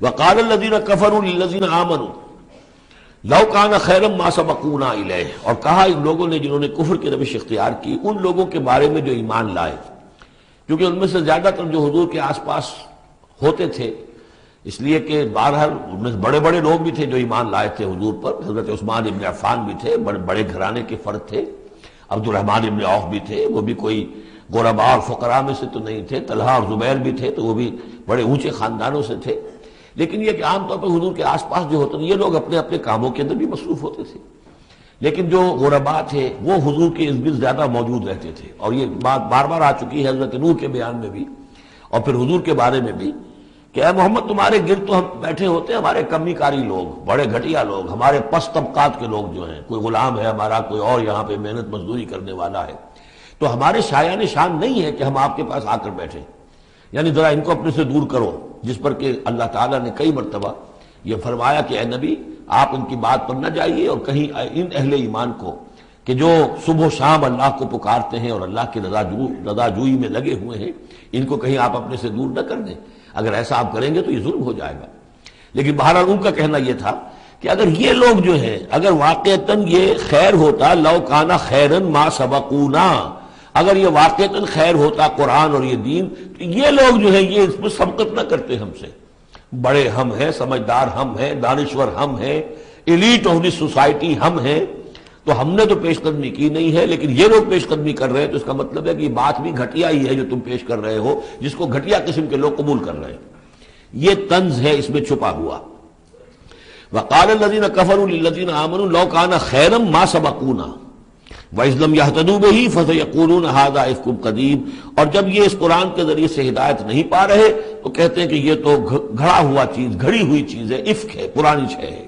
وقال الذین کفروا للذین آمنوا لو کان خیرا ما سبقونا الیہ، اور کہا ان لوگوں نے جنہوں نے کفر کی روش اختیار کی ان لوگوں کے بارے میں جو ایمان لائے، کیونکہ ان میں سے زیادہ تر جو حضور کے آس پاس ہوتے تھے، اس لیے کہ بہرحال ان میں بڑے بڑے لوگ بھی تھے جو ایمان لائے تھے حضور پر، حضرت عثمان ابن عفان بھی تھے، بڑے گھرانے کے فرد تھے، عبد الرحمن ابن عوف بھی تھے، وہ بھی کوئی غرباء اور فقراء میں سے تو نہیں تھے، طلحہ اور زبیر بھی تھے تو وہ بھی بڑے اونچے خاندانوں سے تھے، لیکن یہ کہ عام طور پر حضور کے آس پاس جو ہوتے تھے یہ لوگ اپنے اپنے کاموں کے اندر بھی مصروف ہوتے تھے، لیکن جو غرباء تھے وہ حضور کے ارد گرد زیادہ موجود رہتے تھے، اور یہ بات بار بار آ چکی ہے حضرت نوح کے بیان میں بھی اور پھر حضور کے بارے میں بھی کہ اے محمد تمہارے گرد تو ہم بیٹھے ہوتے ہیں ہمارے کمی کاری لوگ، بڑے گھٹیا لوگ، ہمارے پست طبقات کے لوگ جو ہیں، کوئی غلام ہے ہمارا، کوئی اور یہاں پہ محنت مزدوری کرنے والا ہے، تو ہمارے شایان شان نہیں ہے کہ ہم آپ کے پاس آ کر بیٹھیں، یعنی ذرا ان کو اپنے سے دور کرو، جس پر کہ اللہ تعالیٰ نے کئی مرتبہ یہ فرمایا کہ اے نبی آپ ان کی بات پر نہ جائیے، اور کہیں ان اہل ایمان کو کہ جو صبح و شام اللہ کو پکارتے ہیں اور اللہ کی رضا جوئی میں لگے ہوئے ہیں، ان کو کہیں آپ اپنے سے دور نہ کر دیں، اگر ایسا آپ کریں گے تو یہ ظلم ہو جائے گا۔ لیکن بہرحال ان کا کہنا یہ تھا کہ اگر یہ لوگ جو ہیں اگر واقعتاً یہ خیر ہوتا، لو کانا خیرن ما سبقونا، اگر یہ واقعتاً خیر ہوتا قرآن اور یہ دین، تو یہ لوگ جو ہیں یہ اس میں سبقت نہ کرتے ہم سے، بڑے ہم ہیں، سمجھدار ہم ہیں، دانشور ہم ہیں، ایلیٹ آف دی سوسائٹی ہم ہیں، تو ہم نے تو پیش قدمی کی نہیں ہے، لیکن یہ لوگ پیش قدمی کر رہے ہیں، تو اس کا مطلب ہے کہ یہ بات بھی گھٹیا ہی ہے جو تم پیش کر رہے ہو، جس کو گھٹیا قسم کے لوگ قبول کر رہے ہیں۔ یہ طنز ہے اس میں چھپا ہوا۔ وقال الذین کفروا للذین آمنوا لو کان خیرا ما سبقونا وَإِذْ لَمْ يَهْتَدُوا بِهِ فَسَيَقُولُونَ هَذَا إِفْكٌ قَدِيمٌ، اور جب یہ اس قرآن کے ذریعے سے ہدایت نہیں پا رہے تو کہتے ہیں کہ یہ تو گھڑا ہوا چیز، گھڑی ہوئی چیز ہے، افک ہے، پرانی شے ہے۔